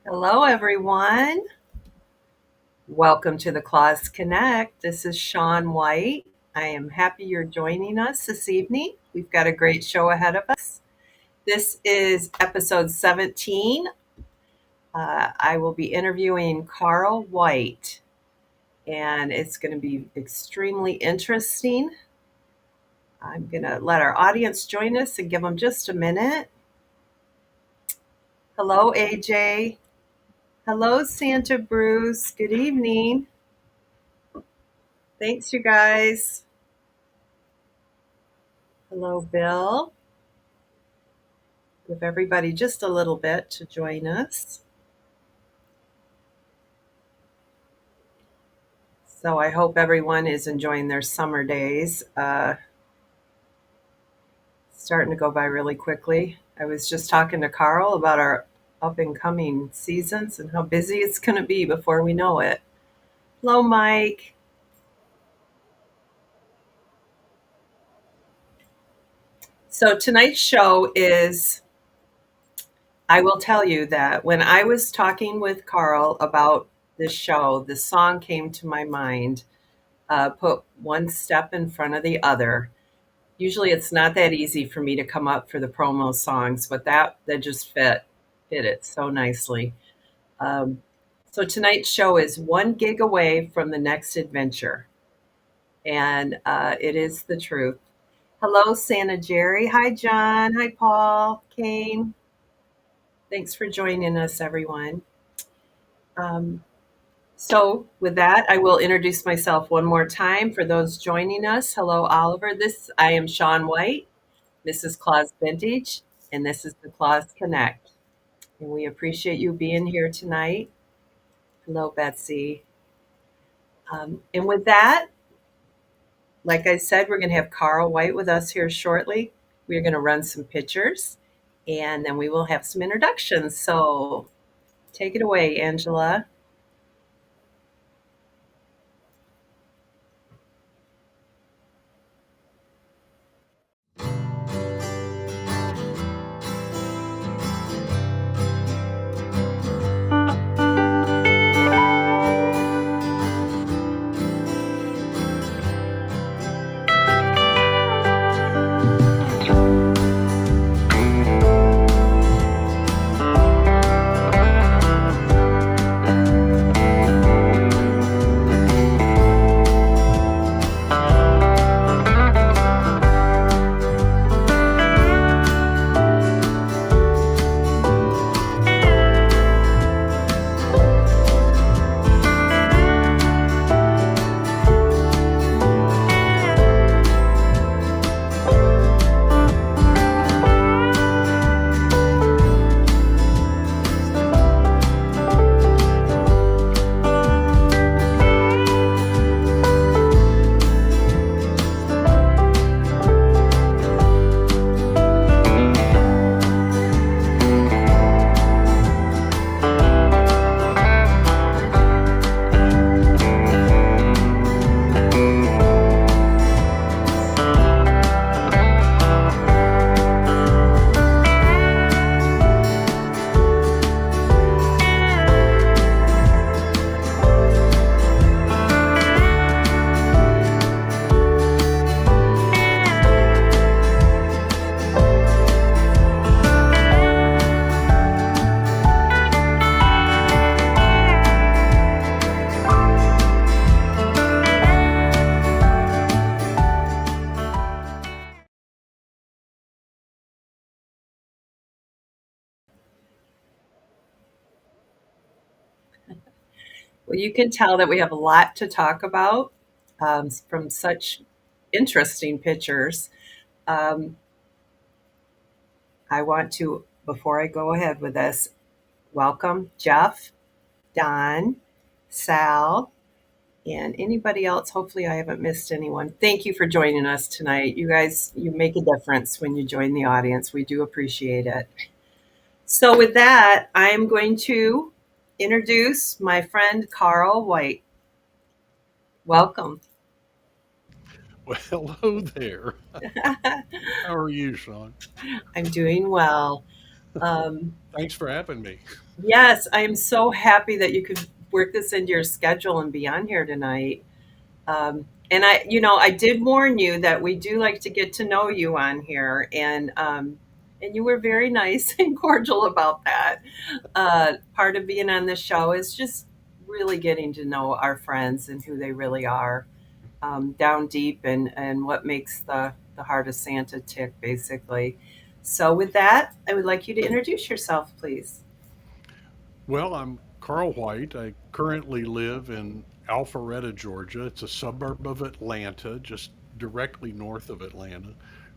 Hello, everyone. Welcome to the Claws Connect. This is Sean White. I am happy you're joining us this evening. We've got a great show ahead of us. This is episode 17. I will be interviewing Carl White, and it's going to be extremely interesting. I'm going to let our audience join us and give them just a minute. Hello, AJ. Hello, Santa Bruce. Good evening. Thanks, you guys. Hello, Bill. Give everybody just a little bit to join us. So I hope everyone is enjoying their summer days. Starting to go by really quickly. I was just talking to Carl about our up and coming seasons and how busy it's going to be before we know it. Hello, Mike. So tonight's show is, I will tell you that when I was talking with Carl about this show, the song came to my mind, put one step in front of the other. Usually it's not that easy for me to come up for the promo songs, but that just fit it so nicely. Um, so tonight's show is 1 gig away from the next adventure, and it is the truth. Hello, Santa Jerry. Hi, John. Hi, Paul. Kane. Thanks for joining us, everyone. Um, so, with that, I will introduce myself one more time for those joining us. Hello, Oliver. I am Sean White. This is Claus Vintage, and this is the Claus Connect. And we appreciate you being here tonight. Hello, Betsy. And with that, like I said, we're going to have Carl White with us here shortly. We're going to run some pictures, and then we will have some introductions. So take it away, Angela. Well, you can tell that we have a lot to talk about from such interesting pictures. Um, I want to, before I go ahead with this, welcome Jeff, Don, Sal, and anybody else. Hopefully, I haven't missed anyone. Thank you for joining us tonight. You guys, you make a difference when you join the audience. We do appreciate it. So, with that, I'm going to introduce my friend Carl White. Welcome. Well, hello there. How are you, Sean? I'm doing well. Um, Thanks for having me. yes, I am so happy that you could work this into your schedule and be on here tonight. And I did warn you that we do like to get to know you on here, and you were very nice and cordial about that. Part of being on the show is just really getting to know our friends and who they really are, down deep, and what makes the heart of Santa tick, basically. So, with that, I would like you to introduce yourself, please. Well, I'm Carl White. I currently live in Alpharetta, Georgia. It's a suburb of Atlanta, just directly north of Atlanta,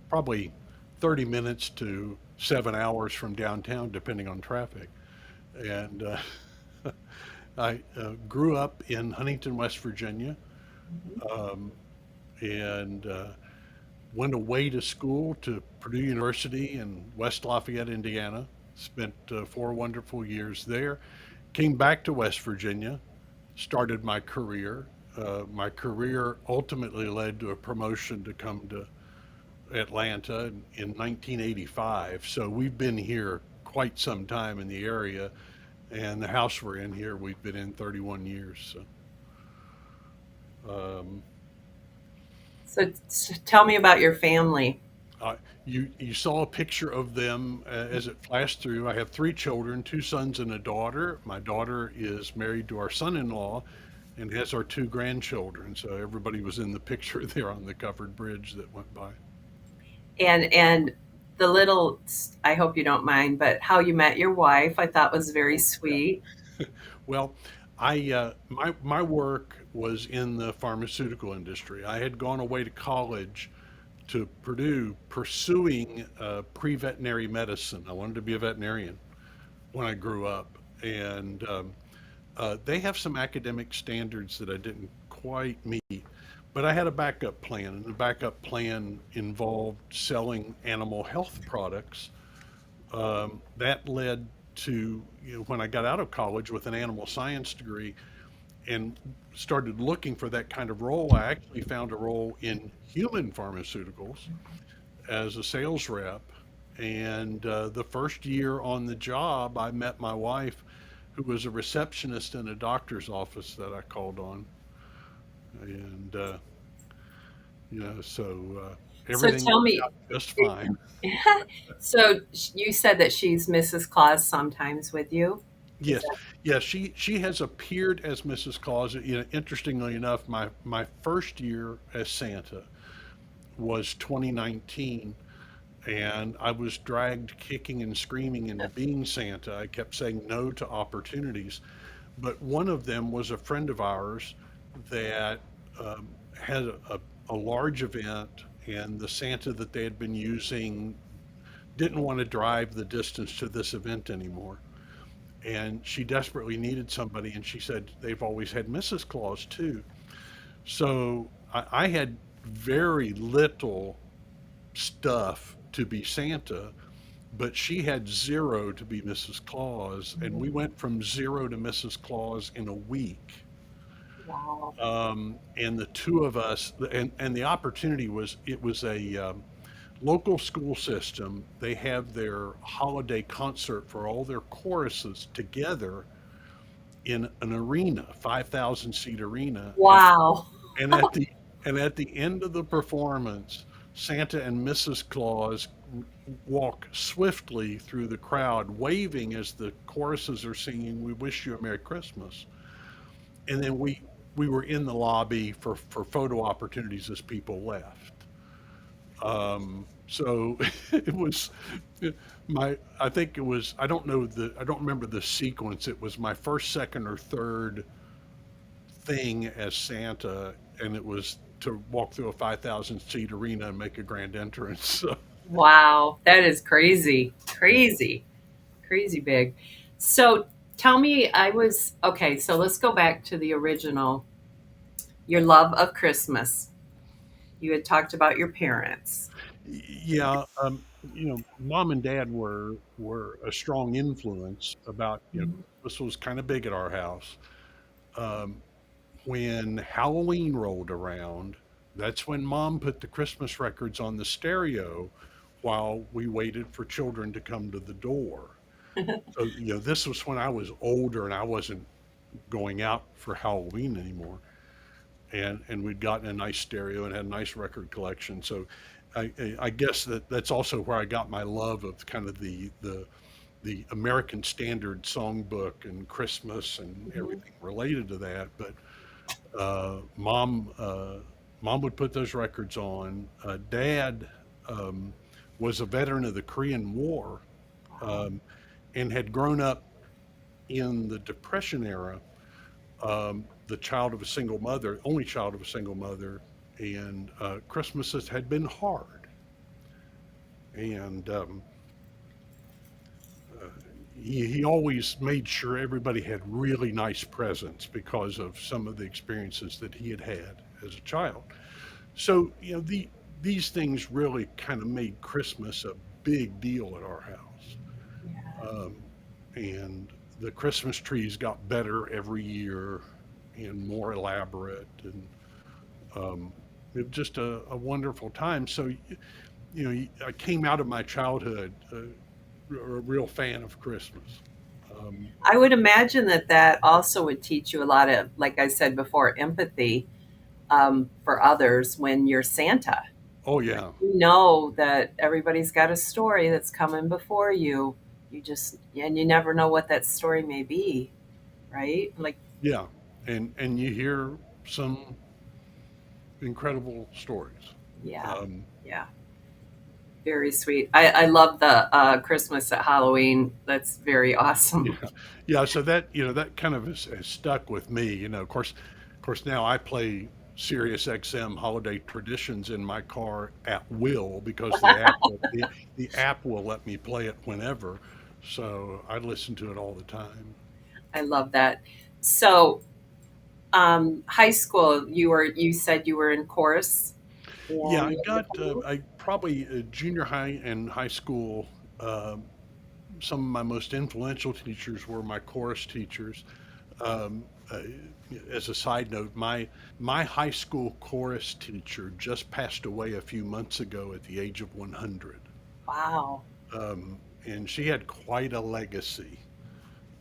probably 30 minutes to 7 hours from downtown, depending on traffic. And I grew up in Huntington, West Virginia, um, and went away to school to Purdue University in West Lafayette, Indiana. Spent 4 wonderful years there. Came back to West Virginia, started my career. My career ultimately led to a promotion to come to Atlanta in 1985. So we've been here quite some time in the area, and the house we're in here, we've been in 31 years. So, So, tell me about your family. Uh, you saw a picture of them as it flashed through. I have 3 children, 2 sons and a daughter. My daughter is married to our son-in-law and has our 2 grandchildren. So everybody was in the picture there on the covered bridge that went by. And the little, I hope you don't mind, but how you met your wife, I thought was very sweet. Well, my work was in the pharmaceutical industry. I had gone away to college to Purdue pursuing pre-veterinary medicine. I wanted to be a veterinarian when I grew up, and they have some academic standards that I didn't quite meet. But I had a backup plan, and the backup plan involved selling animal health products. That led to, when I got out of college with an animal science degree and started looking for that kind of role, I actually found a role in human pharmaceuticals as a sales rep. And the first year on the job, I met my wife, who was a receptionist in a doctor's office that I called on. And, So everything tell worked me, out just fine. so you said that she's Mrs. Claus sometimes with you. Is Yes, that yes, she has appeared as Mrs. Claus. Interestingly enough, my first year as Santa was 2019, and I was dragged kicking and screaming into being Santa. I kept saying no to opportunities, but one of them was a friend of ours that had a large event, and the Santa that they had been using didn't want to drive the distance to this event anymore. And she desperately needed somebody, and she said they've always had Mrs. Claus too. So I had very little stuff to be Santa, but she had zero to be Mrs. Claus, and we went from zero to Mrs. Claus in a week. wow? And the two of us, and the opportunity was, it was a local school system. They have their holiday concert for all their choruses together in an arena, 5,000 seat arena, Wow. and at the and at the end of the performance, Santa and Mrs. Claus walk swiftly through the crowd, waving as the choruses are singing, "We wish you a Merry Christmas." And then we were in the lobby for photo opportunities as people left. So it was I think it was, I don't remember the sequence. It was my first, second, or third thing as Santa, and it was to walk through a 5,000 seat arena and make a grand entrance. Wow, that is crazy. Crazy. Crazy big. So tell me, okay, so let's go back to the original, your love of Christmas. You had talked about your parents. Yeah, mom and dad were a strong influence about, Mhm. this was kind of big at our house. When Halloween rolled around, that's when mom put the Christmas records on the stereo while we waited for children to come to the door. So, this was when I was older and I wasn't going out for Halloween anymore. And we'd gotten a nice stereo and had a nice record collection. So I guess that's also where I got my love of kind of the American Standard songbook and Christmas and Mhm. everything related to that. But mom would put those records on. Dad um, was a veteran of the Korean War, Wow. um, and had grown up in the Depression era, the child of a single mother, only child of a single mother, and Christmases had been hard. And uh, he always made sure everybody had really nice presents because of some of the experiences that he had had as a child. So, these things really kind of made Christmas a big deal at our house. Yeah. Um, and the Christmas trees got better every year and more elaborate. And it was just a wonderful time. So, I came out of my childhood a real fan of Christmas. Um, I would imagine that that also would teach you a lot of, like I said before, empathy for others when you're Santa. oh yeah, You know that everybody's got a story that's coming before you. You just, and you never know what that story may be, right? Like, yeah, and you hear some incredible stories. yeah, Um, yeah, very sweet. I love the Christmas at Halloween. That's very yeah, awesome. yeah. So that kind of has stuck with me. Of course, now I play Sirius XM holiday traditions in my car at will because the app will let me play it whenever. So I listen to it all the time. I love that. So, high school, you said you were in chorus, Yeah, and I you had to got I probably junior high and high school. Some of my most influential teachers were my chorus teachers. Um, uh, as a side note, my high school chorus teacher just passed away a few months ago at the age of 100, wow, and she had quite a legacy.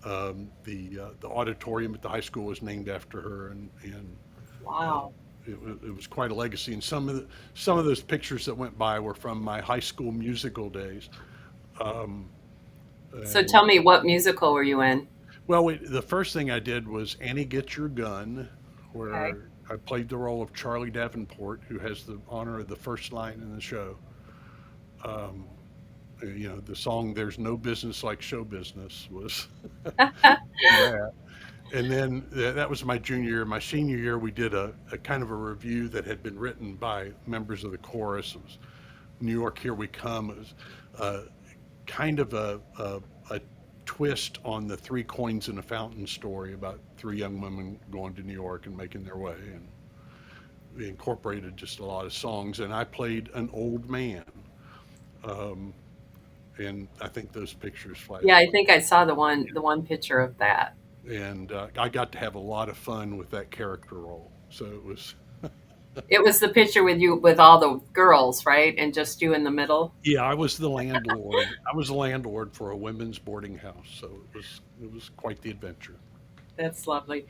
The auditorium at the high school was named after her, and uh, wow. it was quite a legacy. And some of those pictures that went by were from my high school musical days. Um, So and tell me, what musical were you in? Well, the first thing I did was Annie Get Your Gun, Okay. where I played the role of Charlie Davenport, who has the honor of the first line in the show. Um, the song "There's No Business Like Show Business" was in that. And then that was my junior year. My senior year, we did a kind of a review that had been written by members of the chorus. It was New York, Here We Come. It was uh, kind of a twist on the Three Coins in a Fountain story about three young women going to New York and making their way. And we incorporated just a lot of songs. And I played an old man. Um, and I think those pictures flash. Yeah, I think I saw the one picture of that. And I got to have a lot of fun with that character role. So it was, It was the picture with you with all the girls, right? And just you in the middle. yeah, I was the landlord. I was the landlord for a women's boarding house. So it was quite the adventure. That's lovely.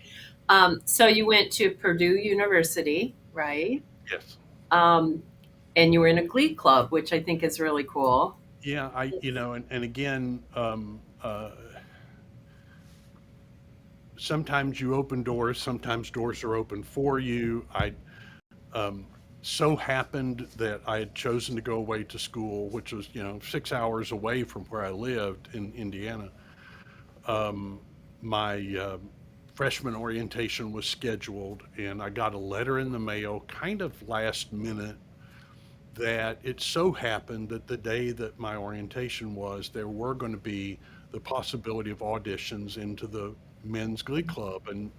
So you went to Purdue University, right? Yes. Um, and you were in a glee club, which I think is really cool. Yeah, and again, sometimes you open doors, sometimes doors are open for you. I um, so happened that I had chosen to go away to school, which was 6 hours away from where I lived in Indiana. My freshman orientation was scheduled, and I got a letter in the mail, kind of last minute, that it so happened that the day that my orientation was, there were going to be the possibility of auditions into the men's glee club. And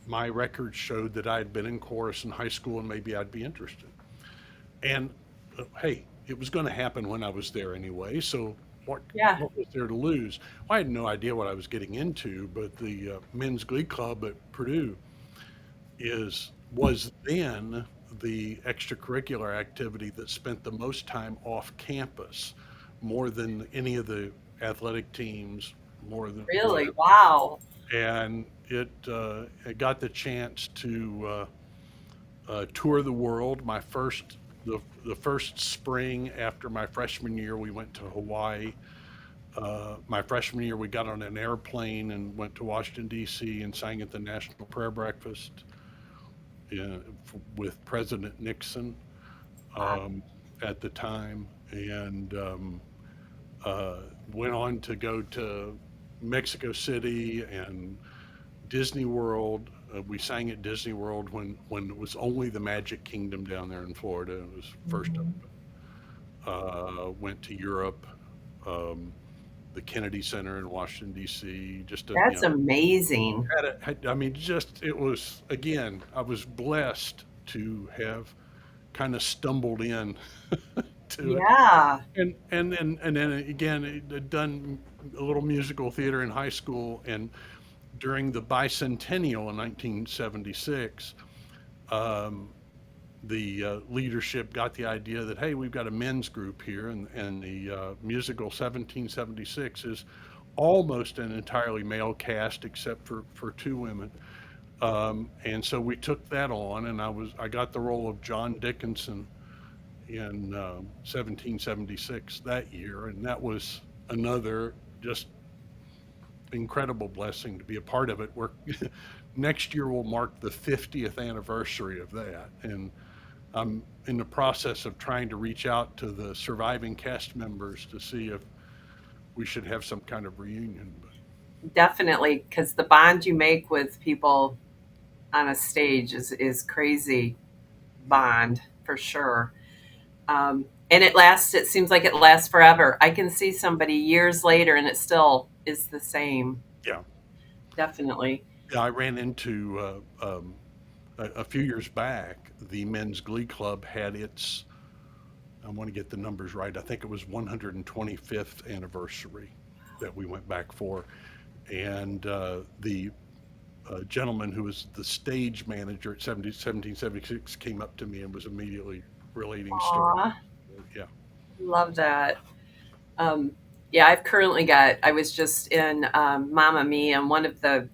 my records showed that I had been in chorus in high school and maybe I'd be interested. And hey, it was going to happen when I was there anyway. So what, Yeah, what was there to lose? Well, I had no idea what I was getting into, but the men's glee club at Purdue was then the extracurricular activity that spent the most time off campus, more than any of the athletic teams, more Really? than, Wow. and it got the chance to tour the world. The first spring after my freshman year, we went to Hawaii. My freshman year, we got on an airplane and went to Washington D.C. and sang at the National Prayer Breakfast uh, with President Nixon Wow. um, at the time, and uh, went on to go to Mexico City and Disney World. We sang at Disney World when it was only the Magic Kingdom down there in Florida. It was first Mhm. open. Went to Europe, um, the Kennedy Center in Washington D.C. Just to That's amazing. I mean, just it was again. I was blessed to have kind of stumbled in to it, Yeah. and then again, done a little musical theater in high school, and during the bicentennial in 1976, um, the leadership got the idea that hey, we've got a men's group here, and the musical 1776 is almost an entirely male cast except for two women. And so we took that on, and I got the role of John Dickinson in 1776 that year, and that was another just incredible blessing to be a part of it. We're next year will mark the 50th anniversary of that, and I'm in the process of trying to reach out to the surviving cast members to see if we should have some kind of reunion. But Definitely, because the bond you make with people on a stage is crazy bond for sure. And it lasts. It seems like it lasts forever. I can see somebody years later, and it still is the same. yeah, Definitely. yeah, I ran into a few years back. The men's glee club had its, I want to get the numbers right. I think it was 125th anniversary that we went back for, and the gentleman who was the stage manager at 1776 came up to me and was immediately relating stories. Aw, Yeah. love that. Um, yeah, I've currently got. I was just in Mamma Mia, and one of the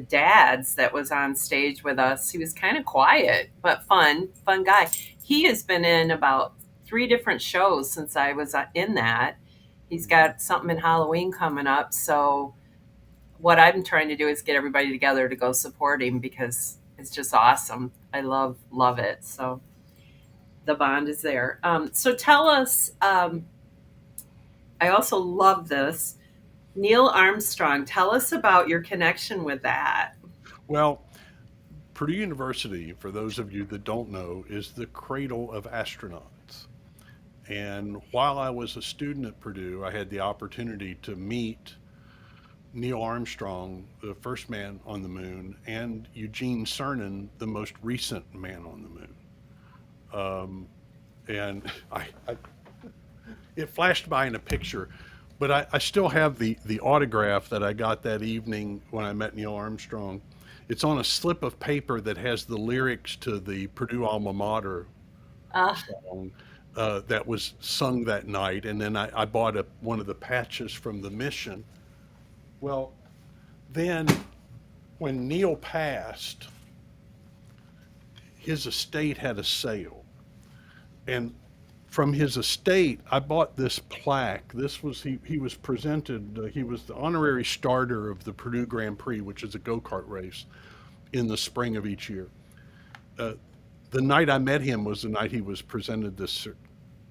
dads that was on stage with us. He was kind of quiet but fun guy. He has been in about three different shows since I was in that. He's got something in Halloween coming up, so what I'm trying to do is get everybody together to go support him because it's just awesome. I love it. So the bond is there. So tell us. I also love this. Neil Armstrong, tell us about your connection with that. Well, Purdue University, for those of you that don't know, is the cradle of astronauts. And while I was a student at Purdue, I had the opportunity to meet Neil Armstrong, the first man on the moon, and Eugene Cernan, the most recent man on the moon. Um, and it flashed by in a picture, but I still have the autograph that I got that evening when I met Neil Armstrong. It's on a slip of paper that has the lyrics to the Purdue alma mater Uh, song that was sung that night, and then I bought one of the patches from the mission. Well, then when Neil passed, his estate had a sale, and from his estate, I bought this plaque. He was presented. He was the honorary starter of the Purdue Grand Prix, which is a go kart race in the spring of each year. Uh, the night I met him was the night he was presented this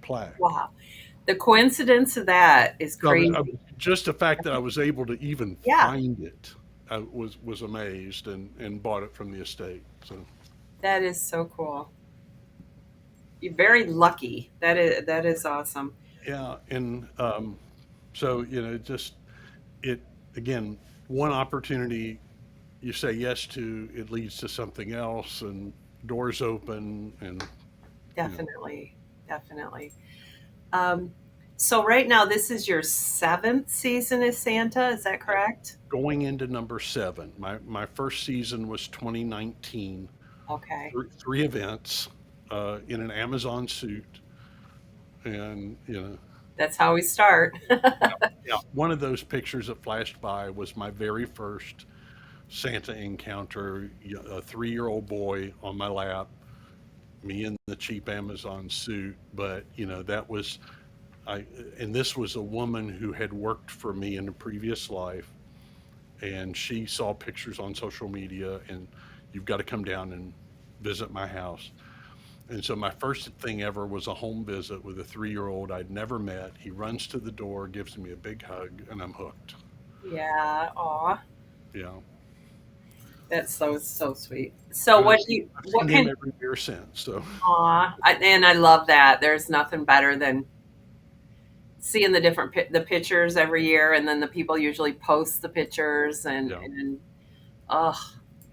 plaque. wow. The coincidence of that is So crazy. just the fact that I was able to even Yeah, find it, I was amazed and bought it from the estate. So that is so cool. You're very lucky. That is awesome. yeah, and so just it again, one opportunity you say yes to, it leads to something else, and doors open, and you know, Definitely. Definitely. Um, so right now this is your seventh season as Santa, is that correct? going into number 7. My first season was 2019. Okay. Three events in an Amazon suit, and That's how we start. Yeah, one of those pictures that flashed by was my very first Santa encounter. A 3-year-old boy on my lap, me in the cheap Amazon suit. But that was I, and this was a woman who had worked for me in a previous life, and she saw pictures on social media, and you've got to come down and visit my house. And so my first thing ever was a home visit with a 3-year-old I'd never met. He runs to the door, gives me a big hug, and I'm hooked. Yeah. Aw. Yeah. That's so sweet. So And what do you I've what seen him can every year since. So and I love that. There's nothing better than seeing the the pictures every year, and then the people usually post the pictures, yeah. and oh,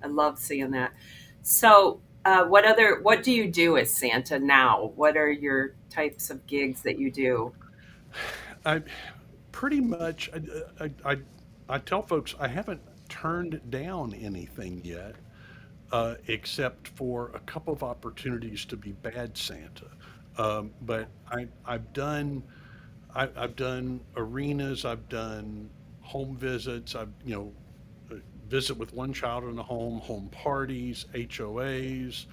I love seeing that. So, what do you do as Santa now? What are your types of gigs that you do? I pretty much I tell folks I haven't turned down anything yet, except for a couple of opportunities to be bad Santa. But I've done arenas, I've done home visits, I've visit with one child in a home parties, HOAs,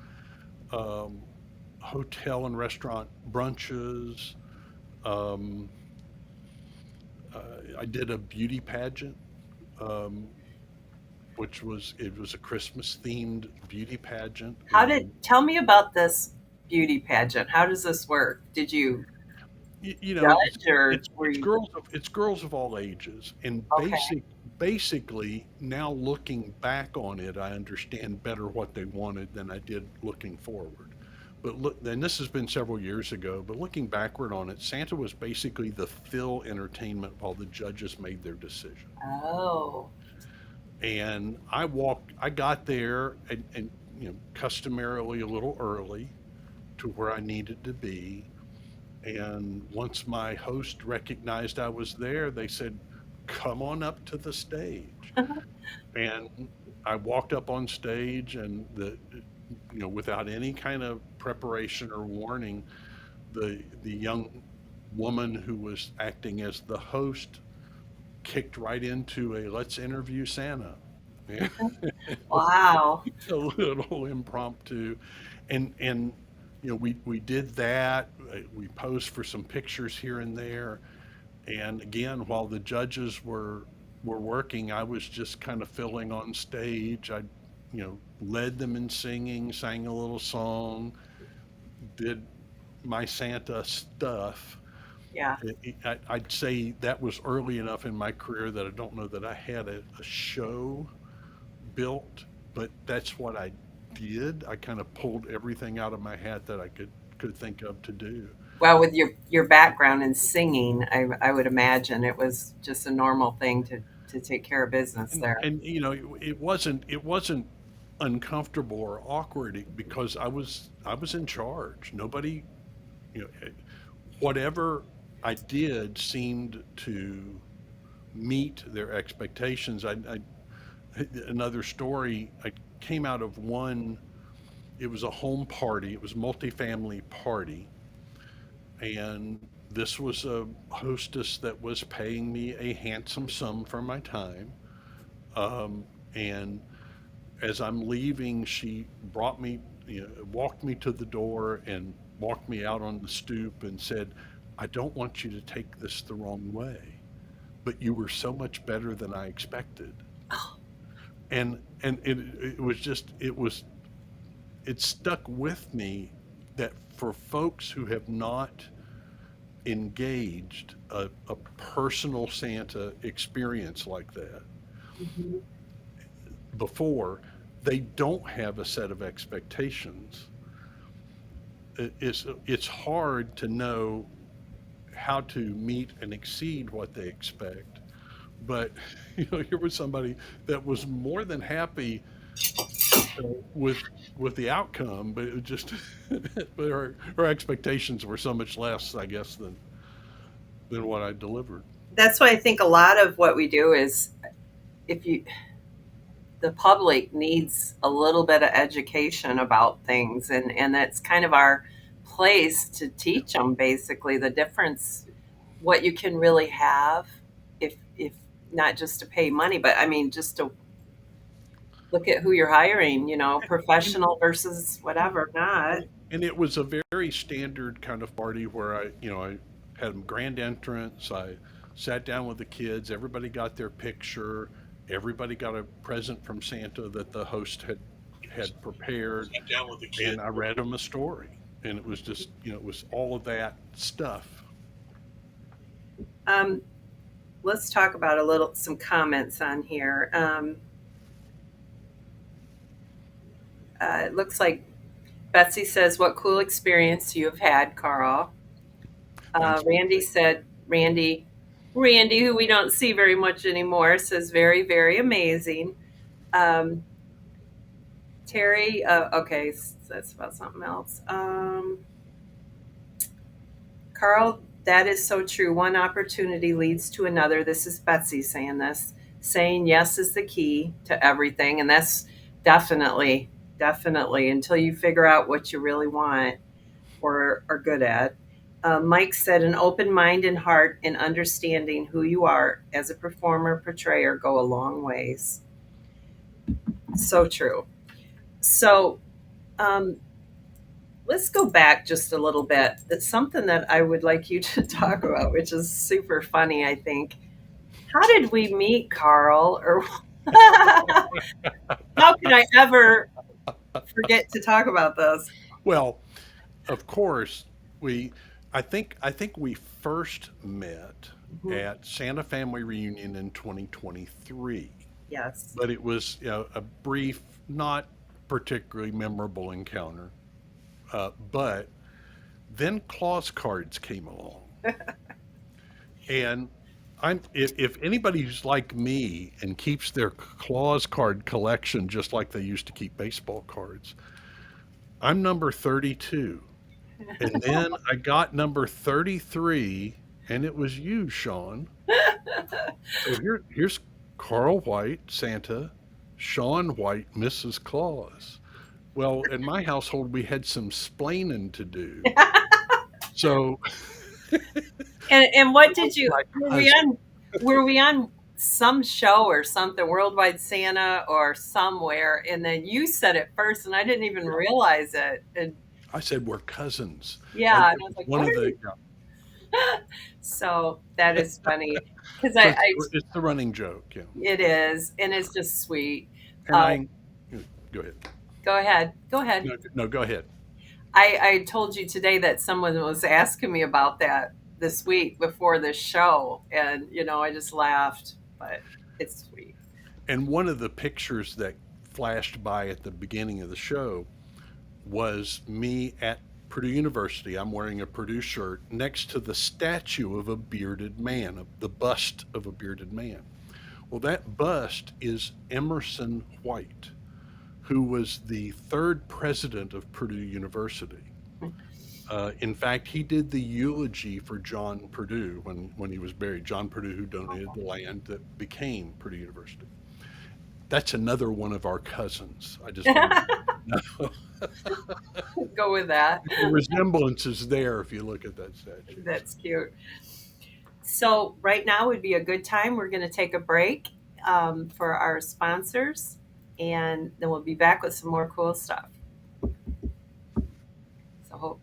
um, hotel and restaurant brunches. Um, I did a beauty pageant, um, which was a Christmas themed beauty pageant, and Tell me about this beauty pageant? How does this work? Did you it's judge, or it's were it's you girls of all ages, and okay? basically now looking back on it, I understand better what they wanted than I did looking forward. But look, and this has been several years ago, but looking backward on it, Santa was basically the fill entertainment while the judges made their decision. Oh, And I got there and customarily a little early to where I needed to be. And once my host recognized I was there, they said, "Come on up to the stage." And I walked up on stage, and without any kind of preparation or warning, the young woman who was acting as the host kicked right into a "Let's interview Santa." wow. A little impromptu, and we did that. We posed for some pictures here and there, and again, while the judges were working, I was just kind of filling on stage. I led them in singing, sang a little song, did my Santa stuff. Yeah. I'd say that was early enough in my career that I don't know that I had a show built, but that's what I did. I kind of pulled everything out of my hat that I could think of to do. Well, with your background in singing, I would imagine it was just a normal thing to take care of business there. And it wasn't uncomfortable or awkward because I was in charge. Nobody, you know, eh, whatever I did seemed to meet their expectations. Another story. I came out of one. It was a home party. It was a multifamily party, and this was a hostess that was paying me a handsome sum for my time. And as I'm leaving, she walked me to the door and walked me out on the stoop and said, "I don't want you to take this the wrong way, but you were so much better than I expected." And it stuck with me that for folks who have not engaged a personal Santa experience like that Mhm. before, they don't have a set of expectations. It's hard to know how to meet and exceed what they expect. But here was somebody that was more than happy with the outcome, but it just but her expectations were so much less, I guess, than what I delivered. That's why I think a lot of what we do is, if you the public needs a little bit of education about things, and that's kind of our place to Yeah. teach them basically the difference, what you can really have, not just to pay money, but I mean, just to look at who you're hiring, And, professional versus whatever, not. and it was a very standard kind of party where I had a grand entrance. I sat down with the kids. Everybody got their picture. Everybody got a present from Santa that the host had prepared, and I read them a story. And it was just, it was all of that stuff. Um, let's talk about some comments on here. It looks like Betsy says, "What cool experience you have had, Carl." Thanks. Randy said, Randy, who we don't see very much anymore, says, "Very, very amazing." Um, Terry, okay, that's about something else. Carl, that is so true. One opportunity leads to another. This is Betsy saying this. Saying yes is the key to everything. And that's definitely, definitely until you figure out what you really want or are good at. Mike said, an open mind and heart and understanding who you are as a performer, portrayer go a long ways. So true. So, um, let's go back just a little bit. It's something that I would like you to talk about, which is super funny, I think. How did we meet, Carl? Or how can I ever forget to talk about this? Well, of course, we. I think we first met Mhm. at Santa Family Reunion in 2023, Yes. but it was a brief, not particularly memorable encounter. But then Claus cards came along, and if anybody's like me and keeps their Claus card collection just like they used to keep baseball cards, I'm number 32. And then I got number 33, and it was you, Sean. So here's Carl White, Santa, Sean White, Mrs. Claus. Well, in my household, we had some splaining to do. So And what did Carl's you my were we cousin. on were we on some show or something, Worldwide Santa or somewhere, and then you said it first and I didn't even realize it. And I said we're cousins, and yeah, and it I was was like, one what of are the. you? So that is funny because So I it's the running joke, yeah. it is, and it's just sweet. And Uh, I go ahead. go ahead, go ahead. No, no, go ahead. I told you today that someone was asking me about that this week before this show, and I just laughed, but it's sweet. And one of the pictures that flashed by at the beginning of the show was me at Purdue University. I'm wearing a Purdue shirt next to the statue of a bearded man, the bust of a bearded man. Well, that bust is Emerson White, who was the third president of Purdue University. In fact, he did the eulogy for John Purdue when he was buried. John Purdue, who donated the land that became Purdue University. That's another one of our cousins. I just want to know. Go with that. The resemblance is there if you look at that statue. That's cute. So right now would be a good time. We're going to take a break for our sponsors, and then we'll be back with some more cool stuff. So hope.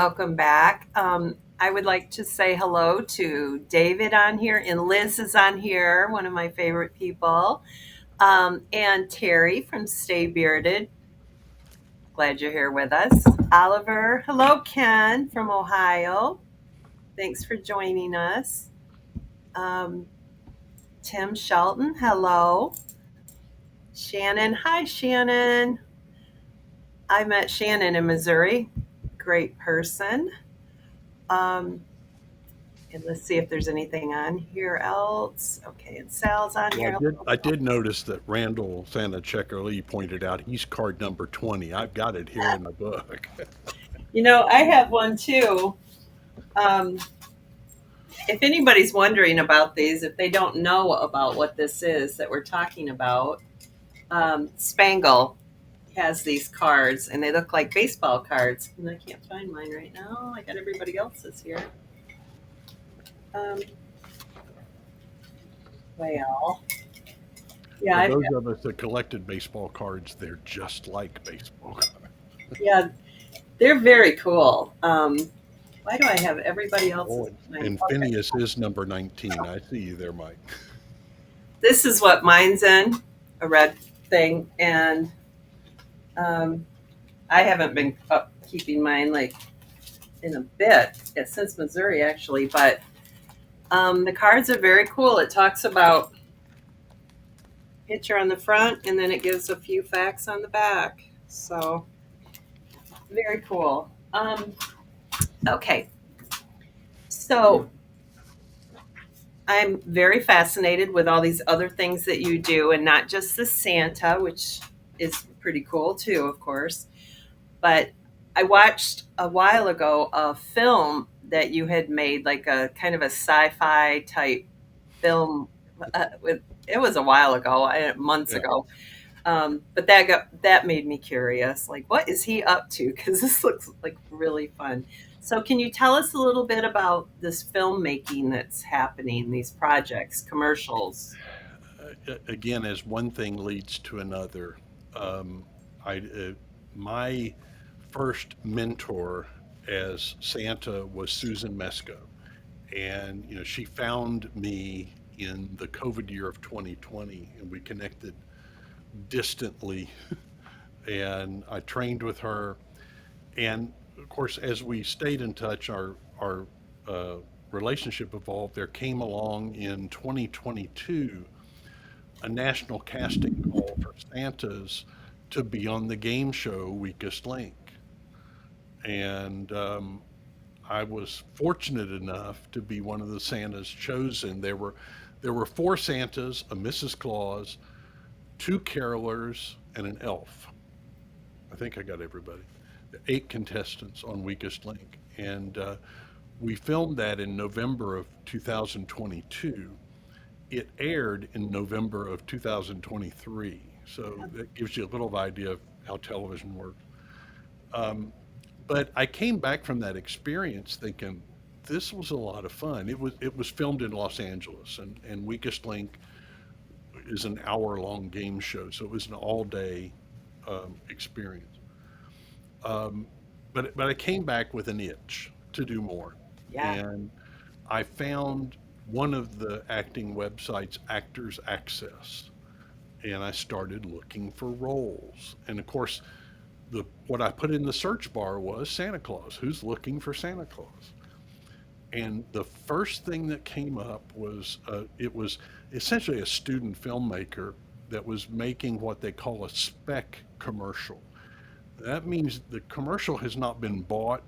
welcome back. I would like to say hello to David on here, and Liz is on here, one of my favorite people, and Terry from Stay Bearded. Glad you're here with us. Oliver, hello, Ken from Ohio. Thanks for joining us. Um, Tim Shelton, hello. Shannon, hi, Shannon. I met Shannon in Missouri. Great person. Um, and let's see if there's anything on here else. Okay, and Sal's on Well, here. I did notice that Randall Santa Checker Lee pointed out he's card number 20. I've got it here in the book. I have one too. Um, if anybody's wondering about these, if they don't know about what this is that we're talking about, Spangle has these cards and they look like baseball cards. And I can't find mine right now. I got everybody else's here. Um, well, yeah, For those of us that collected baseball cards, they're just like baseball cards. yeah, they're very cool. Why do I have everybody else's? And Okay. Phineas is number 19. I see you there, Mike. This is what mine's in, a red thing, and I haven't been keeping mine like in a bit since Missouri actually, but the cards are very cool. It talks about picture on the front, and then it gives a few facts on the back. So very cool. Okay, so I'm very fascinated with all these other things that you do, and not just the Santa, which is pretty cool too, of course. But I watched a while ago a film that you had made, like a kind of a sci-fi type film. It was a while ago, months Yeah. ago. But that made me curious. Like, what is he up to? Because this looks like really fun. So, can you tell us a little bit about this filmmaking that's happening? These projects, commercials. Again, as one thing leads to another, um, my first mentor as Santa was Susan Mesco, and she found me in the COVID year of 2020, and we connected distantly, and I trained with her, and of course, as we stayed in touch, our uh, relationship evolved. There came along in 2022 a national casting call for Santas to be on the game show Weakest Link. And I was fortunate enough to be one of the Santas chosen. There were four Santas, a Mrs. Claus, two carolers, and an elf. I think I got everybody. Eight contestants on Weakest Link. And we filmed that in November of 2022. It aired in November of 2023. So that gives you a little idea of how television works. Um, but I came back from that experience thinking this was a lot of fun. It was filmed in Los Angeles, and Weakest Link is an hour-long game show, so it was an all-day experience. Um, but I came back with an itch to do more, Yeah. and I found one of the acting websites, Actors Access, and I started looking for roles. And of course, the what I put in the search bar was Santa Claus. Who's looking for Santa Claus? And the first thing that came up was it was essentially a student filmmaker that was making what they call a spec commercial. That means the commercial has not been bought,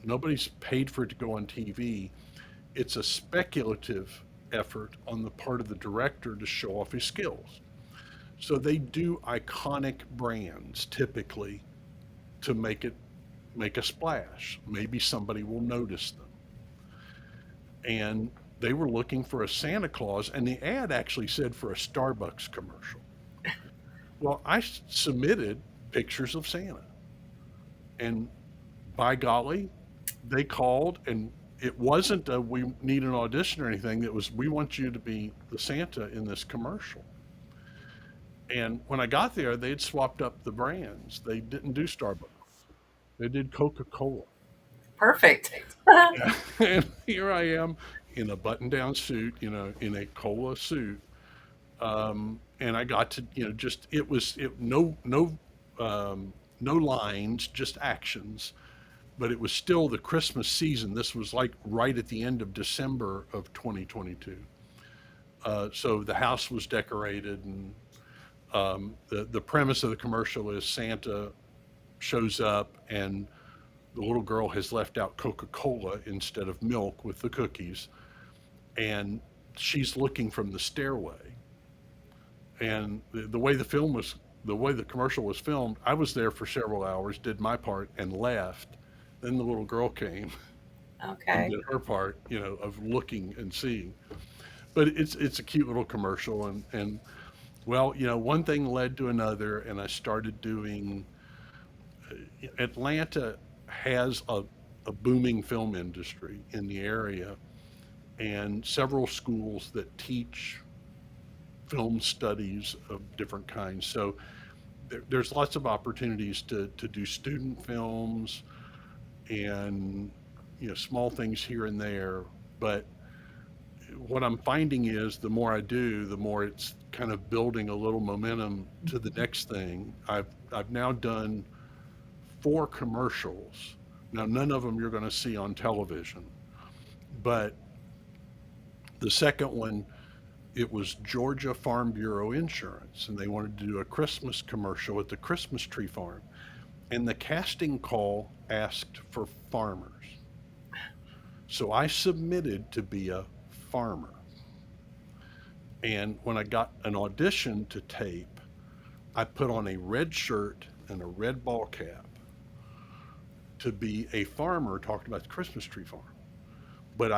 nobody's paid for it to go on TV. It's a speculative effort on the part of the director to show off his skills. So they do iconic brands typically to make a splash. Maybe somebody will notice them. And they were looking for a Santa Claus, and the ad actually said for a Starbucks commercial. Well, I submitted pictures of Santa, and by golly, they called, and it wasn't a we need an audition or anything. It was we want you to be the Santa in this commercial. And when I got there, they had swapped up the brands. They didn't do Starbucks. They did Coca-Cola. Perfect. And here I am in a button-down suit, in a cola suit, and I got to, just it was no lines, just actions, but it was still the Christmas season. This was like right at the end of December of 2022. So the house was decorated, and the premise of the commercial is Santa shows up and the little girl has left out Coca-Cola instead of milk with the cookies, and she's looking from the stairway. And the way the way the commercial was filmed, I was there for several hours, did my part, and left. Then the little girl came and Okay. did her part, of looking and seeing. But it's a cute little commercial, and well, one thing led to another, and I started doing. Atlanta has a booming film industry in the area, and several schools that teach film studies of different kinds. So there's lots of opportunities to do student films and small things here and there. But what I'm finding is the more I do, the more it's kind of building a little momentum to the next thing. I've now done 4 commercials. Now none of them you're going to see on television, but the second one, it was Georgia Farm Bureau Insurance, and they wanted to do a Christmas commercial at the Christmas tree farm. And the casting call asked for farmers. So I submitted to be a farmer. And when I got an audition to tape, I put on a red shirt and a red ball cap to be a farmer talking about the Christmas tree farm. But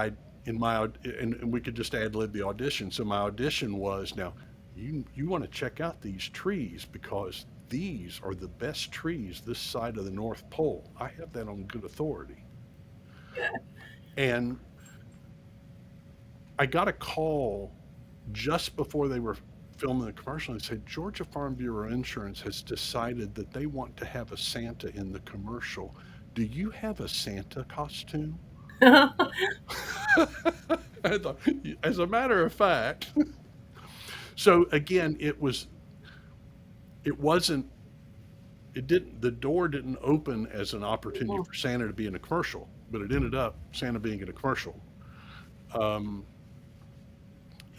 and we could just ad lib the audition. So my audition was, now you want to check out these trees because these are the best trees this side of the North Pole. I have that on good authority. And I got a call just before they were filming the commercial. And they said, Georgia Farm Bureau Insurance has decided that they want to have a Santa in the commercial. Do you have a Santa costume? I thought, as a matter of fact. So again, it wasn't, it didn't, the door didn't open as an opportunity for Santa to be in a commercial, but it ended up Santa being in a commercial. Um,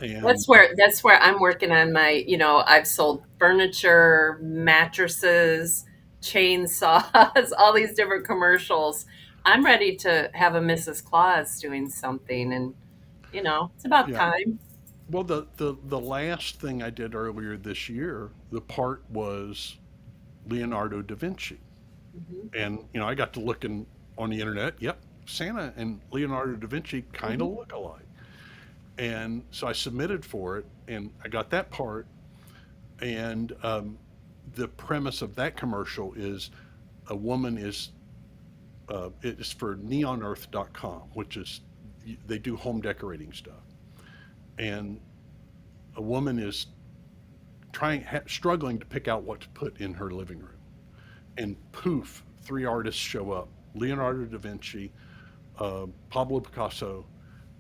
and That's where I'm working on my, I've sold furniture, mattresses, chainsaws, all these different commercials. I'm ready to have a Mrs. Claus doing something, and it's about yeah, time. well, the last thing I did earlier this year, the part was Leonardo da Vinci. Hmm. And, I got to looking on the internet. Yep, Santa and Leonardo da Vinci kind of Hmm. look alike. And so I submitted for it, and I got that part. And the premise of that commercial is a woman is, it's for neonearth.com, which is, they do home decorating stuff. And a woman is struggling to pick out what to put in her living room. And poof, 3 artists show up: Leonardo da Vinci, Pablo Picasso,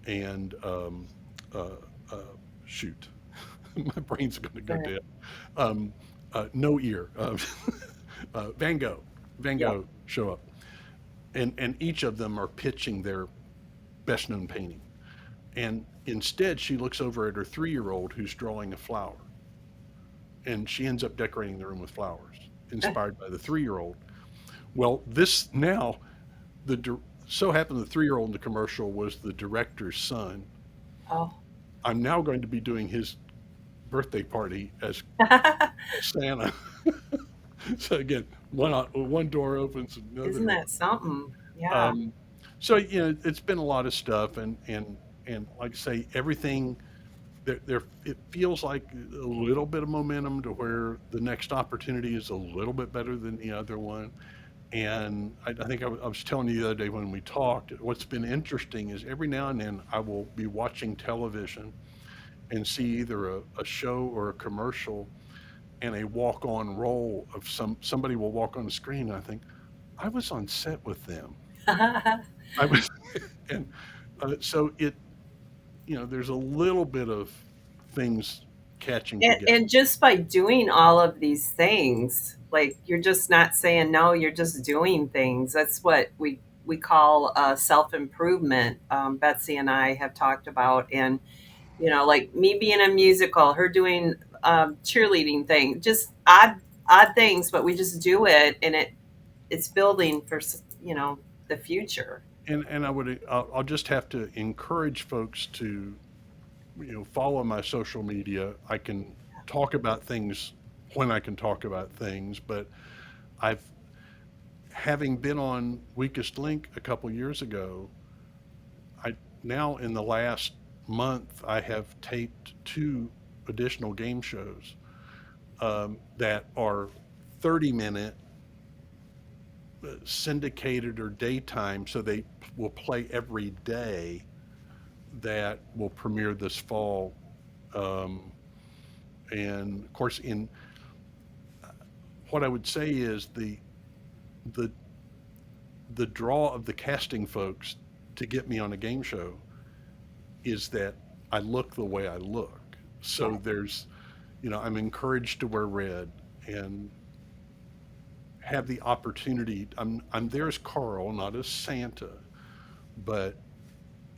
and uh, uh, shoot, my brain's going to go Right. dead. Um, no ear. Van Gogh. Van Yep. Gogh show up, and each of them are pitching their best known painting. And instead, she looks over at her 3-year-old who's drawing a flower, and she ends up decorating the room with flowers, inspired by the 3-year-old. Well, this now so happened the 3-year-old in the commercial was the director's son. Oh. I'm now going to be doing his birthday party as Santa. So again, one door opens, another Isn't door. that something? Yeah. Um, so it's been a lot of stuff, and like I say, everything there. It feels like a little bit of momentum to where the next opportunity is a little bit better than the other one. And I think I was telling you the other day when we talked, what's been interesting is every now and then I will be watching television and see either a show or a commercial and a walk-on role of somebody will walk on the screen, and I think I was on set with them. I was, and so it, there's a little bit of things catching together. And just by doing all of these things, like you're just not saying no, you're just doing things. That's what we call self improvement. Betsy and I have talked about, and like me being a musical, her doing cheerleading thing, just odd things, but we just do it, and it's building for the future. And I'll just have to encourage folks to, follow my social media. I can talk about things when I can talk about things, but I've, having been on Weakest Link a couple years ago, I now in the last month I have taped 2 additional game shows that are 30-minute syndicated or daytime, so they will play every day, that will premiere this fall. And of course, in what I would say is the the draw of the casting folks to get me on a game show is that I look the way I look. So there's, I'm encouraged to wear red and have the opportunity. I'm there as Carl, not as Santa, but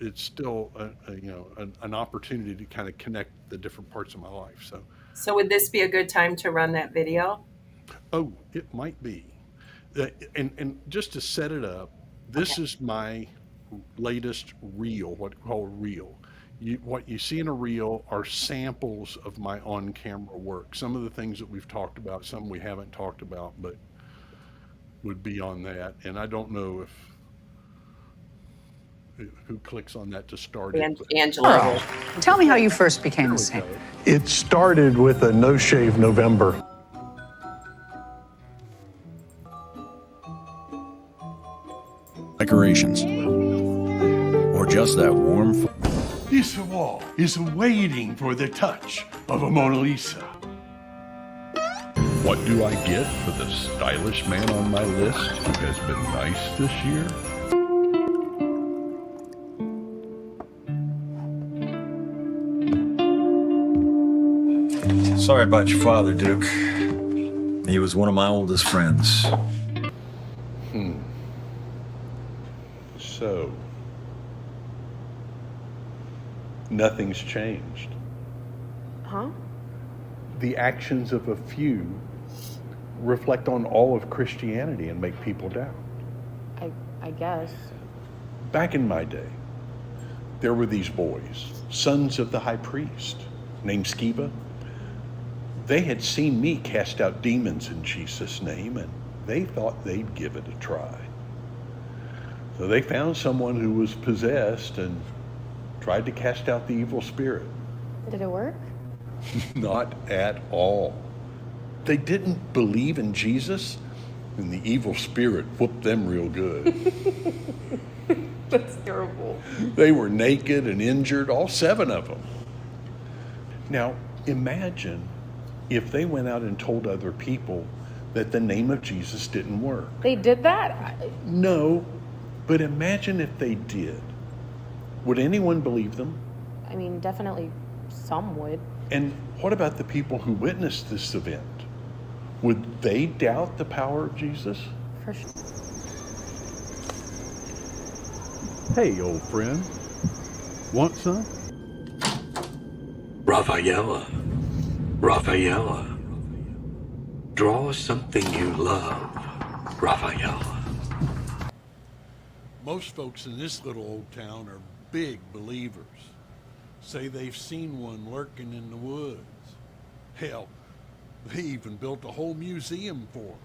it's still an opportunity to kind of connect the different parts of my life. So would this be a good time to run that video? Oh, it might be. And just to set it up, this Okay. is my latest reel, what we call a reel. What you see in a reel are samples of my on-camera work. Some of the things that we've talked about, some we haven't talked about, but would be on that. And I don't know if who clicks on that to start it. And But Angela Carl, will. tell me how you first became there a we saint. go. It started with a No Shave November. Decorations, or just that warm. This wall is waiting for the touch of a Mona Lisa. What do I get for the stylish man on my list who has been nice this year? Sorry about your father, Duke. He was one of my oldest friends. So, nothing's changed. Huh? The actions of a few reflect on all of Christianity and make people doubt. I guess. Back in my day, there were these boys, sons of the high priest, named Sceva. They had seen me cast out demons in Jesus' name, and they thought they'd give it a try. So they found someone who was possessed and tried to cast out the evil spirit. Did it work? Not at all. They didn't believe in Jesus, and the evil spirit whooped them real good. That's terrible. They were naked and injured, all 7 of them. Now, imagine if they went out and told other people that the name of Jesus didn't work. They did that? No, but imagine if they did. Would anyone believe them? I mean, definitely some would. And what about the people who witnessed this event? Would they doubt the power of Jesus? For sure. Hey, old friend. Want some? Rafaela, Rafaela, draw something you love, Rafaela. Most folks in this little old town are big believers. Say they've seen one lurking in the woods. Hell, they even built a whole museum for him.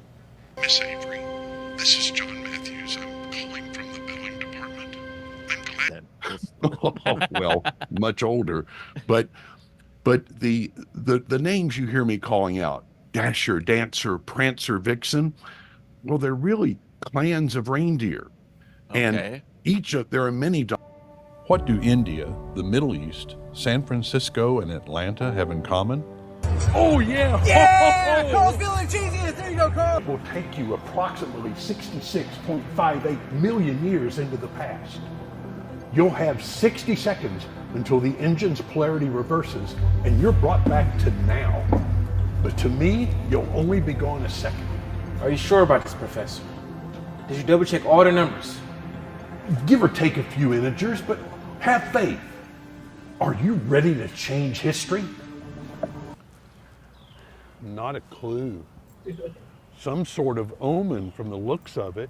Miss Avery, this is John Matthews. I'm calling from the billing department. I'm glad. Well, much older, but the names you hear me calling out, Dasher, Dancer, Prancer, Vixen, well, they're really clans of reindeer. And there are many. What do India, the Middle East, San Francisco, and Atlanta have in common? Oh, yeah. Yeah! Carl's feeling cheesy. There you go, Carl. It will take you approximately 66.58 million years into the past. You'll have 60 seconds until the engine's polarity reverses and you're brought back to now. But to me, you'll only be gone a second. Are you sure about this, Professor? Did you double check all the numbers? Give or take a few integers, but have faith. Are you ready to change history? Not a clue. Some sort of omen from the looks of it.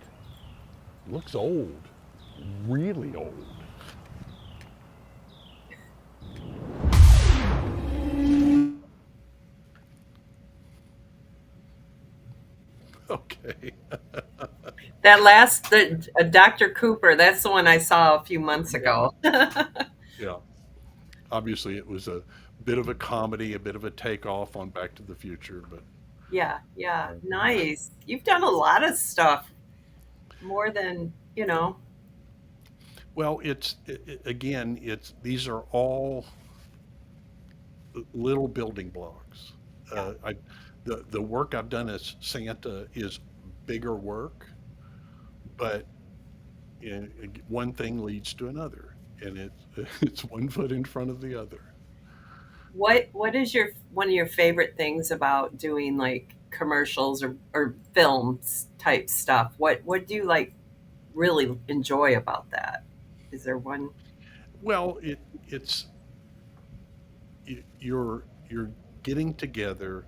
Looks old, really old. Okay. That last, Dr. Cooper, that's the one I saw a few months ago. Yeah. Obviously, it was a bit of a comedy, a bit of a takeoff on Back to the Future, but Yeah, nice. You've done a lot of stuff, more than, well, again, these are all little building blocks. The work I've done as Santa is bigger work, but one thing leads to another, and it's one foot in front of the other. What is one of your favorite things about doing like commercials or films type stuff? What do you like really enjoy about that? Is there one? Well, you're getting together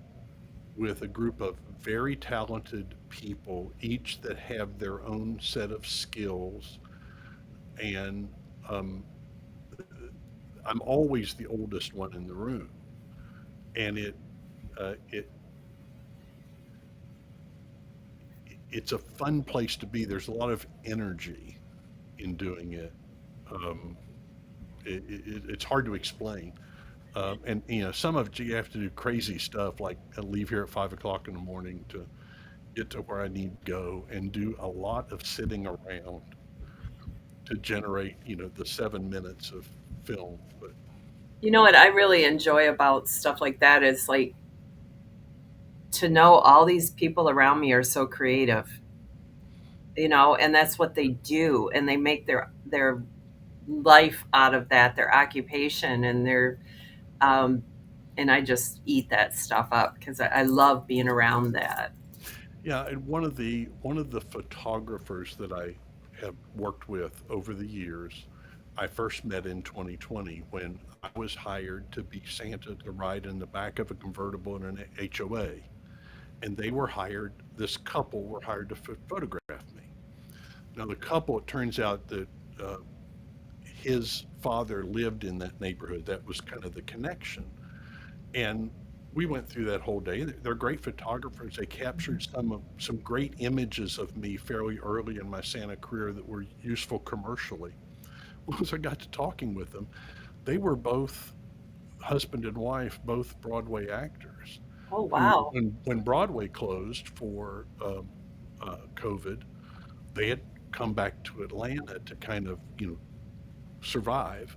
with a group of very talented people, each that have their own set of skills, and I'm always the oldest one in the room, and it's a fun place to be. There's a lot of energy in doing it. It's hard to explain. And some of it you have to do crazy stuff like leave here at 5 o'clock in the morning to get to where I need to go, and do a lot of sitting around to generate, the 7 minutes of film. But You know what I really enjoy about stuff like that is like to know all these people around me are so creative, and that's what they do, and they make their life out of that, their occupation, and and I just eat that stuff up because I love being around that. yeah, and one of the photographers that I have worked with over the years, I first met in 2020 when I was hired to be Santa to ride in the back of a convertible in an HOA. And this couple were hired to photograph me. Now, the couple, it turns out that his father lived in that neighborhood. That was kind of the connection. And we went through that whole day. They're great photographers. They captured some great images of me fairly early in my Santa career that were useful commercially. Once I got to talking with them, they were both husband and wife, both Broadway actors. Oh, wow. When Broadway closed for COVID, they had come back to Atlanta to kind of survive,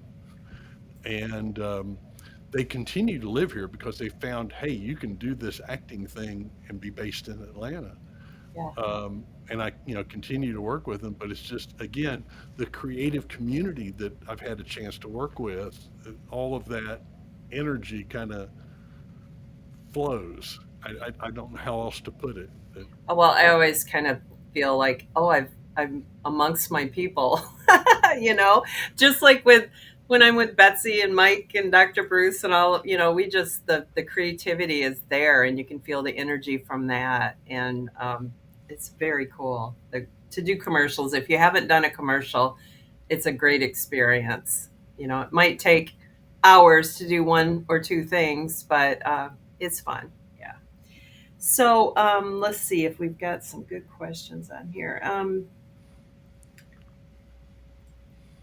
and they continue to live here because they found, hey, you can do this acting thing and be based in Atlanta. Yeah. And I continue to work with them, but it's just, again, the creative community that I've had a chance to work with, all of that energy kind of flows. I don't know how else to put it. Well, I always kind of feel like, I'm amongst my people, just like when I'm with Betsy and Mike and Dr. Bruce and all, we just, the creativity is there, and you can feel the energy from that. And it's very cool to do commercials. If you haven't done a commercial, it's a great experience. It might take hours to do one or two things, but it's fun. Yeah. So let's see if we've got some good questions on here.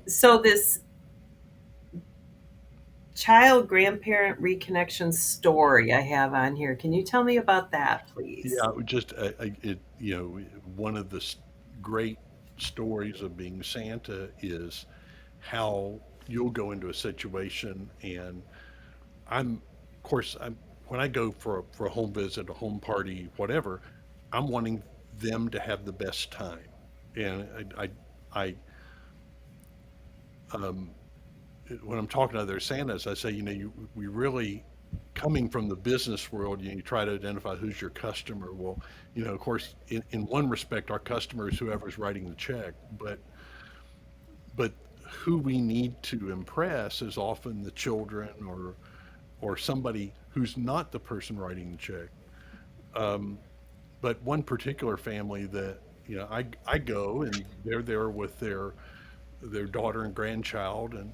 So this child grandparent reconnection story I have on here. Can you tell me about that, please? Yeah, just one of the great stories of being Santa is how you'll go into a situation, and I'm when I go for a home visit, a home party, whatever, I'm wanting them to have the best time. And I um, when I'm talking to other Santas, I say, we really, coming from the business world, you try to identify who's your customer. Well, of course, in one respect, our customer is whoever's writing the check, but who we need to impress is often the children or somebody who's not the person writing the check. But one particular family that I go and they're there with their daughter and grandchild, and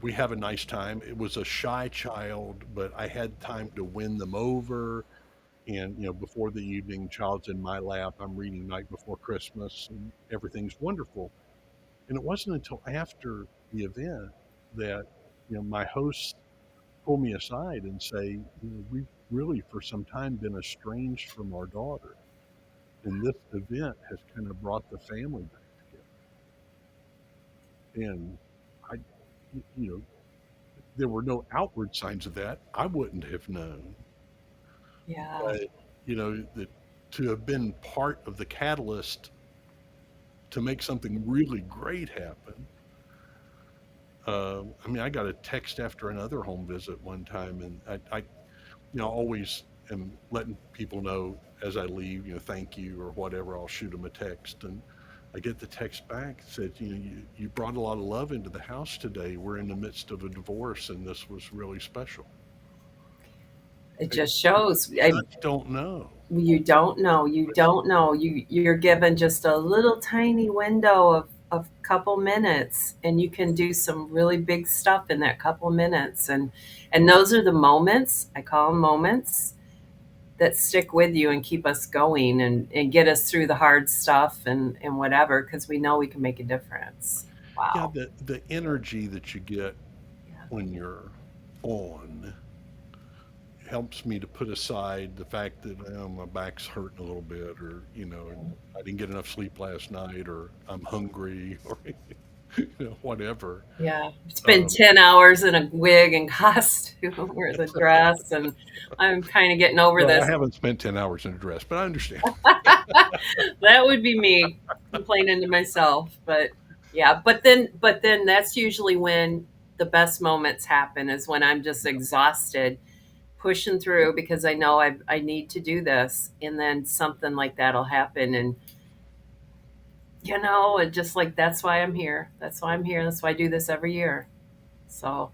we have a nice time. It was a shy child, but I had time to win them over. And before the evening, child's in my lap. I'm reading Night Before Christmas, and everything's wonderful. And it wasn't until after the event that my hosts pull me aside and say, we've really for some time been estranged from our daughter, and this event has kind of brought the family back together. And I, there were no outward signs of that. I wouldn't have known. Yeah. But that to have been part of the catalyst to make something really great happen. I got a text after another home visit one time, and I always am letting people know as I leave, thank you or whatever. I'll shoot them a text, and I get the text back that said, you brought a lot of love into the house today. We're in the midst of a divorce, and this was really special. It just shows. I don't know. You don't know. You don't know. You're given just a little tiny window of couple minutes, and you can do some really big stuff in that couple minutes. And those are the moments, I call them moments, that stick with you and keep us going and get us through the hard stuff and whatever, because we know we can make a difference. Wow. Yeah, the energy that you get when you're on helps me to put aside the fact that my back's hurting a little bit, or I didn't get enough sleep last night, or I'm hungry, or whatever. Yeah, spend 10 hours in a wig and costume or the dress, and I'm kind of getting over this. I haven't spent 10 hours in a dress, but I understand. That would be me complaining to myself, but yeah, but then that's usually when the best moments happen, is when I'm just exhausted pushing through because I know I need to do this, and then something like that'll happen, and and just like, that's why I'm here. That's why I'm here. That's why I do this every year. So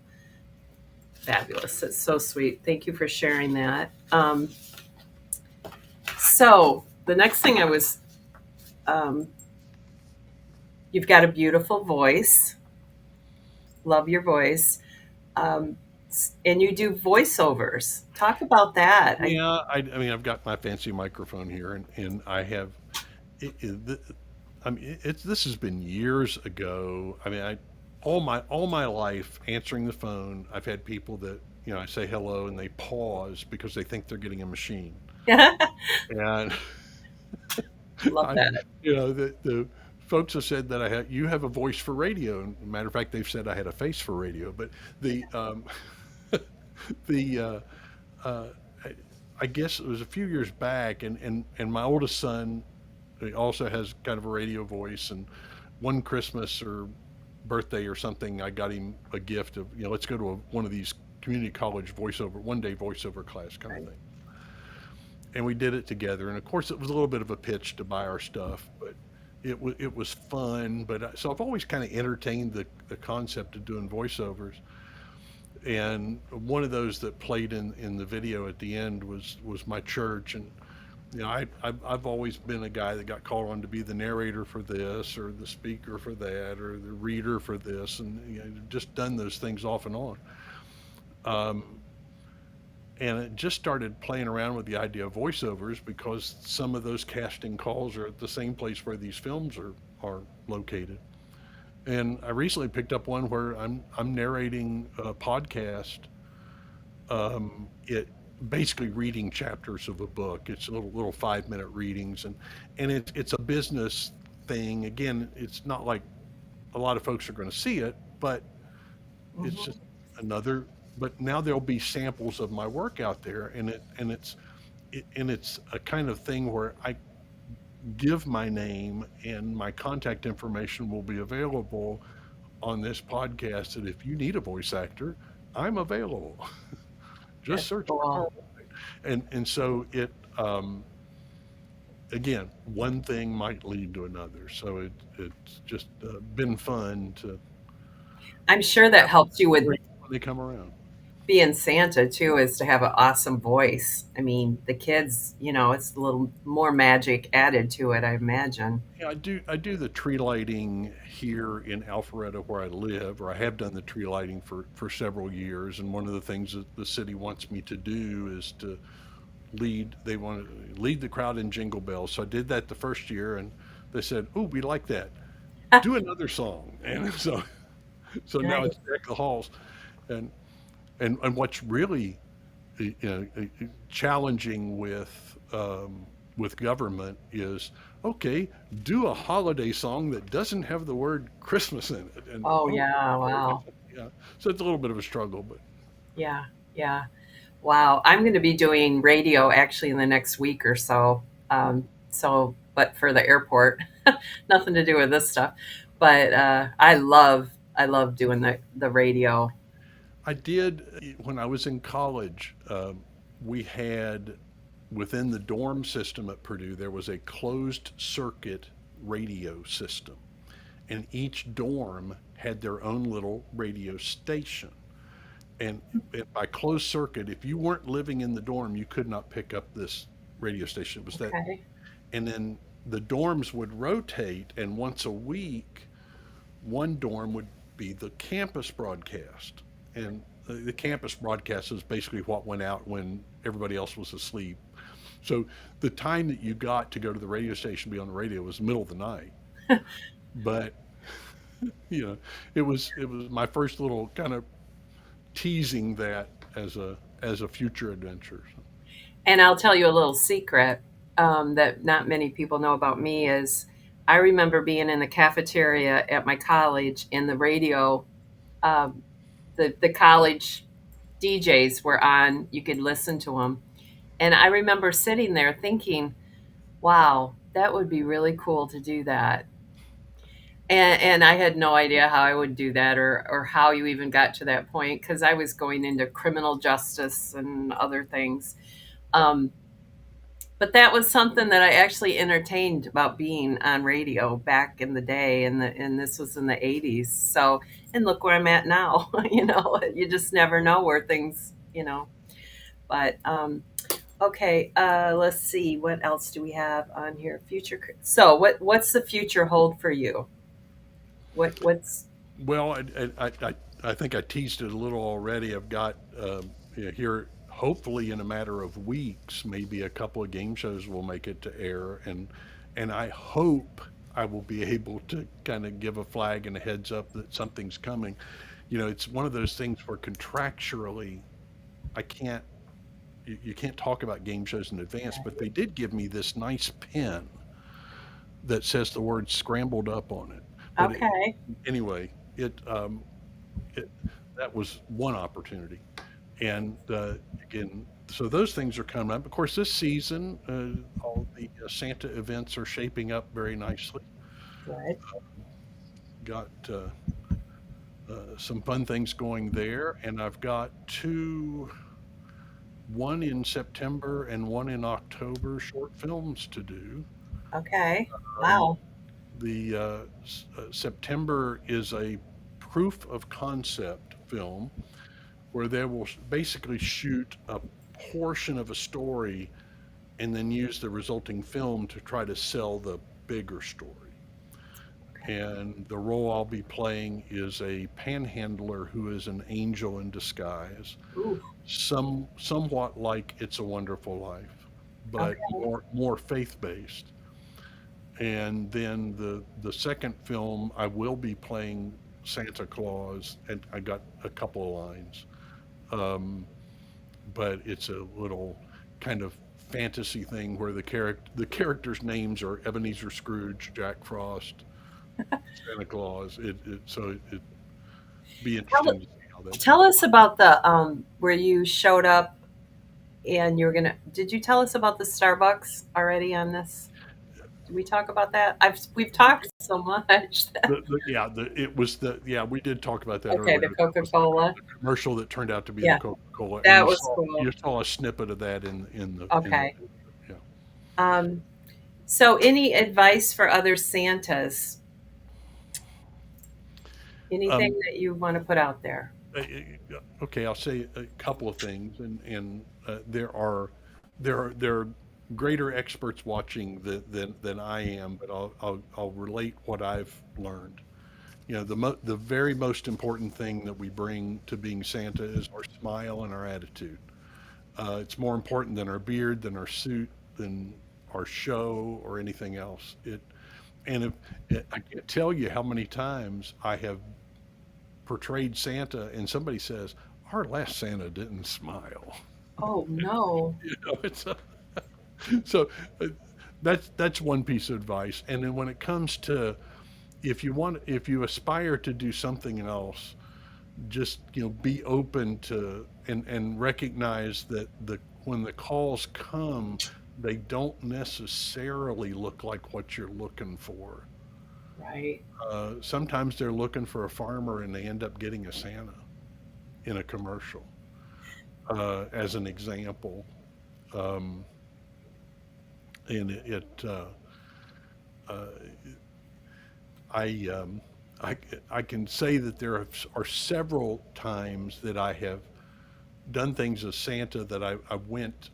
fabulous. It's so sweet. Thank you for sharing that. So the next thing you've got a beautiful voice. Love your voice. And you do voiceovers. Talk about that. Yeah, I've got my fancy microphone here, and I have. This has been years ago. All my life answering the phone, I've had people that I say hello and they pause because they think they're getting a machine. And love that. The folks have said that you have a voice for radio. And matter of fact, they've said I had a face for radio. But I guess it was a few years back, and my oldest son, he also has kind of a radio voice, and one Christmas or birthday or something, I got him a gift of, let's go to one of these community college one-day voiceover class kind of thing. And we did it together, and of course it was a little bit of a pitch to buy our stuff, but it was fun. But so I've always kind of entertained the concept of doing voiceovers. And one of those that played in the video at the end was my church. And I've always been a guy that got called on to be the narrator for this, or the speaker for that, or the reader for this, and just done those things off and on. And it just started playing around with the idea of voiceovers because some of those casting calls are at the same place where these films are located. And I recently picked up one where I'm narrating a podcast. It basically reading chapters of a book. It's little 5-minute readings, and it's a business thing. Again, it's not like a lot of folks are going to see it, but it's just another but now there'll be samples of my work out there, and it's a kind of thing where I give my name and my contact information will be available on this podcast. And if you need a voice actor, I'm available. Just That's search cool. for Carl White. And so it again, one thing might lead to another. So it's just been fun to I'm sure that helps you with when they come around. being Santa too, is to have an awesome voice. I mean, the kids, it's a little more magic added to it, I imagine. Yeah, I do the tree lighting here in Alpharetta where I live, or I have done the tree lighting for several years. And one of the things that the city wants me to do is to they want to lead the crowd in Jingle Bells. So I did that the first year, and they said, "Oh, we like that. Do another song." And so now Nice. it's Deck the Halls. And and what's really challenging with government is, okay, do a holiday song that doesn't have the word Christmas in it. And Oh, yeah, wow. yeah, so it's a little bit of a struggle, but Yeah, yeah. Wow. I'm going to be doing radio actually in the next week or so. But for the airport, nothing to do with this stuff. But I love doing the radio. I did when I was in college. We had within the dorm system at Purdue, there was a closed circuit radio system, and each dorm had their own little radio station. And by closed circuit, if you weren't living in the dorm, you could not pick up this radio station. It was that, Okay. and then the dorms would rotate, and once a week, one dorm would be the campus broadcast. And the campus broadcast is basically what went out when everybody else was asleep. So the time that you got to go to the radio station, be on the radio, was the middle of the night. But it was my first little kind of teasing that as a future adventure. And I'll tell you a little secret that not many people know about me is I remember being in the cafeteria at my college, and the radio, um, the college DJs were on. You could listen to them. And I remember sitting there thinking, wow, that would be really cool to do that. And I had no idea how I would do that, or how you even got to that point, because I was going into criminal justice and other things. Um, but that was something that I actually entertained about being on radio back in the day, and this was in the 80s. So, and look where I'm at now. You just never know where things. But okay, let's see, what else do we have on here? So, what's the future hold for you? What's Well, I think I teased it a little already. I've got here, hopefully in a matter of weeks, maybe a couple of game shows will make it to air, and I hope I will be able to kind of give a flag and a heads up that something's coming. It's one of those things where contractually, I can't you can't talk about game shows in advance, but they did give me this nice pin that says the word scrambled up on it. But okay? anyway, it that was one opportunity, and again, so those things are coming up. Of course, this season, all the Santa events are shaping up very nicely. Right. Got some fun things going there, and I've got one in September and one in October, short films to do. Okay. Um, Wow. the September is a proof of concept film where they will basically shoot a portion of a story and then use the resulting film to try to sell the bigger story. And the role I'll be playing is a panhandler who is an angel in disguise, Ooh. somewhat like It's a Wonderful Life, but Okay. more faith-based. And then the second film, I will be playing Santa Claus, and I got a couple of lines. Um, but it's a little kind of fantasy thing where the characters' names are Ebenezer Scrooge, Jack Frost, Santa Claus. So it'd be Tell, interesting to see Tell us about the where you showed up and you were gonna. Did you tell us about the Starbucks already on this? Did we talk about that? We've talked so much. We did talk about that Okay, earlier. the That was Coca-Cola. the commercial that turned out to be the Yeah, Coca-Cola, and that was cool. you saw a snippet of that in the Okay. yeah. So any advice for other Santas? Anything Um, that you want to put out there? okay, I'll say a couple of things, and there are greater experts watching than I am, but I'll relate what I've learned. The very most important thing that we bring to being Santa is our smile and our attitude. It's more important than our beard, than our suit, than our show or anything else. And I can't tell you how many times I have portrayed Santa and somebody says, "Our last Santa didn't smile." Oh no. It's so uh, that's one piece of advice. And then when it comes to if you aspire to do something else, just be open to and recognize that when the calls come, they don't necessarily look like what you're looking for. Right. Sometimes they're looking for a farmer and they end up getting a Santa in a commercial, as an example. Um, and uh, I, um, I can say that are several times that I have done things as Santa that I went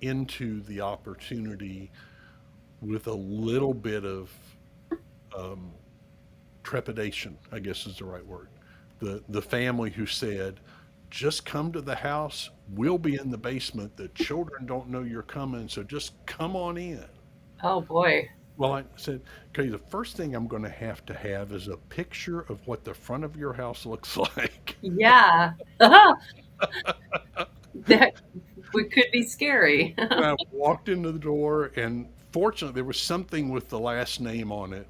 into the opportunity with a little bit of um, trepidation, I guess is the right word. The family who said, "Just come to the house. We'll be in the basement. The children don't know you're coming, so just come on in." Oh boy. Well, I said, "Okay, the first thing I'm going to have is a picture of what the front of your house looks like." Yeah. That could be scary. And I walked into the door, and fortunately, there was something with the last name on it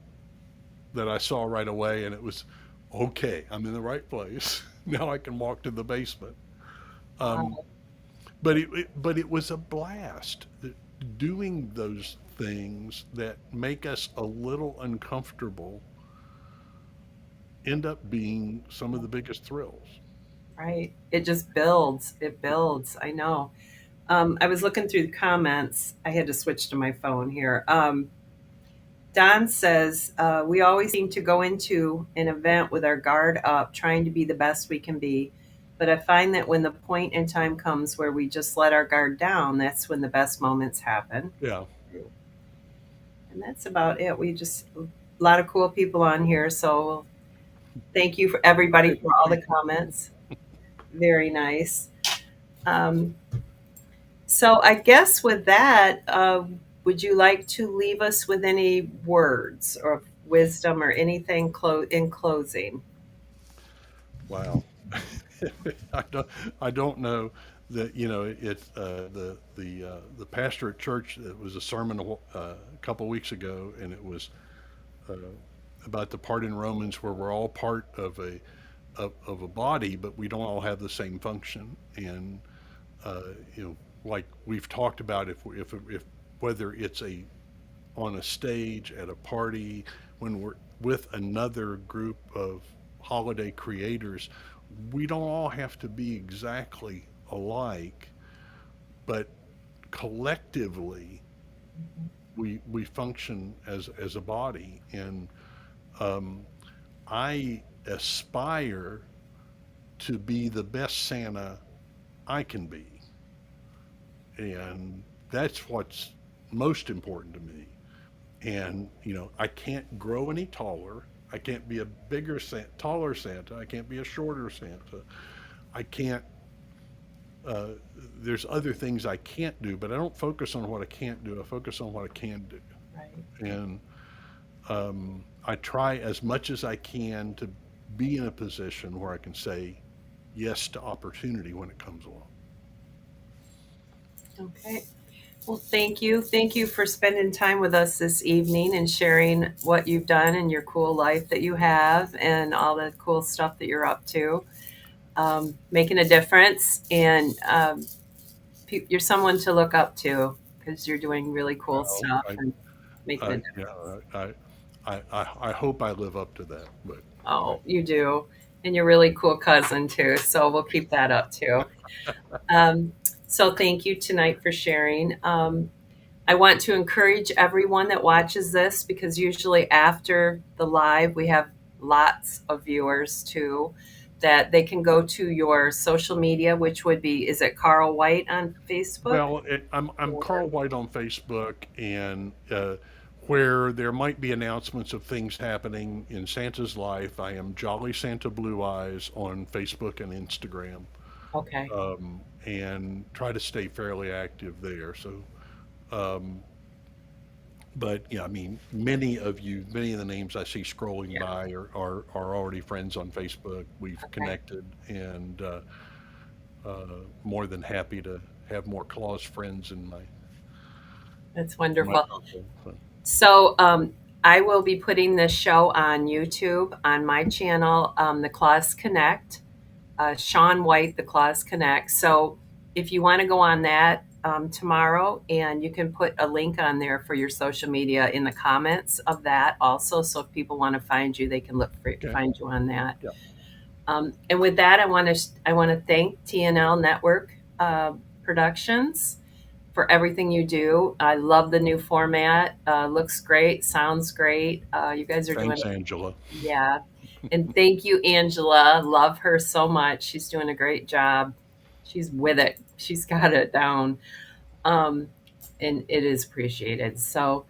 that I saw right away, and it was okay. I'm in the right place. Now I can walk to the basement. Um, Wow. but it was a blast. Doing those things that make us a little uncomfortable end up being some of the biggest thrills. Right. It just builds. It builds. I know. I was looking through the comments. I had to switch to my phone here. Don says, we always seem to go into an event with our guard up, trying to be the best we can be. But I find that when the point in time comes where we just let our guard down, that's when the best moments happen. Yeah. And that's about it. A lot of cool people on here. So thank you for everybody for all the comments. Very nice. Um, so I guess with that, would you like to leave us with any words or wisdom or anything in closing? Wow. I don't know that the pastor at church. It was a sermon a couple weeks ago, and it was uh, about the part in Romans where we're all part of a body, but we don't all have the same function. And uh, like we've talked about, if whether it's on a stage at a party, when we're with another group of holiday creators, we don't all have to be exactly alike, but collectively we function as a body. And um, I aspire to be the best Santa I can be, and that's what's most important to me. And I can't grow any taller. I can't be a taller Santa. I can't be a shorter Santa. I can't. There's other things I can't do, but I don't focus on what I can't do. I focus on what I can do, Right. and I try as much as I can to be in a position where I can say yes to opportunity when it comes along. Okay. Well, thank you. Thank you for spending time with us this evening and sharing what you've done and your cool life that you have and all the cool stuff that you're up to. making a difference, and you're someone to look up to because you're doing really cool stuff I, and making a yeah, difference. I hope I live up to that, but Oh, you do. And you're a really cool cousin too. So we'll keep that up too. Um, so thank you tonight for sharing. I want to encourage everyone that watches this, because usually after the live, we have lots of viewers too, that they can go to your social media, which would be, is it Carl White on Facebook? well, I'm Carl White on Facebook, and where there might be announcements of things happening in Santa's life, I am Jolly Santa Blue Eyes on Facebook and Instagram, Okay. and try to stay fairly active there. So, um, but yeah, I mean, many of the names I see scrolling Yeah. by are already friends on Facebook. We've Okay. connected, and more than happy to have more close friends in That's my wonderful. household. So, So I will be putting this show on YouTube on my channel, The Claus Connect, Sean White, The Claus Connect. So if you want to go on that tomorrow, and you can put a link on there for your social media in the comments of that also. So if people want to find you, they can okay. find you on that. Yep. And with that, I want to thank TNL Network Productions for everything you do. I love the new format. Looks great, sounds great. You guys are Thanks, doing, Angela. yeah. And thank you, Angela. Love her so much. She's doing a great job. She's with it. She's got it down. And it is appreciated. So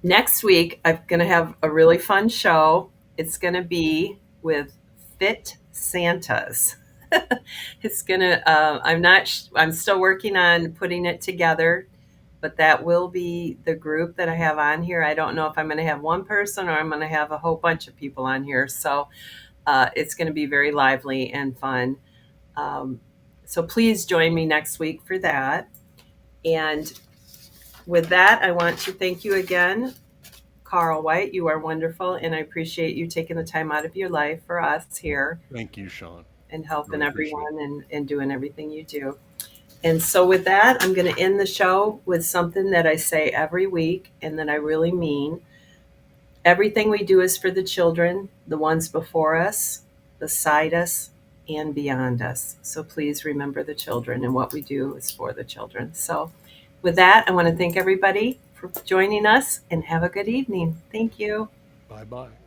next week, I'm going to have a really fun show. It's going to be with Fit Santas. It's gonna. I'm still working on putting it together, but that will be the group that I have on here. I don't know if I'm going to have one person or I'm going to have a whole bunch of people on here. So it's going to be very lively and fun. So please join me next week for that. And with that, I want to thank you again, Carl White. You are wonderful, and I appreciate you taking the time out of your life for us here Thank you, Sean. and helping Really appreciate everyone and doing everything you do. And so with that, I'm going to end the show with something that I say every week and that I really mean. Everything we do is for the children, the ones before us, beside us, and beyond us. So please remember the children, and what we do is for the children. So with that, I want to thank everybody for joining us, and have a good evening. Thank you. Bye-bye.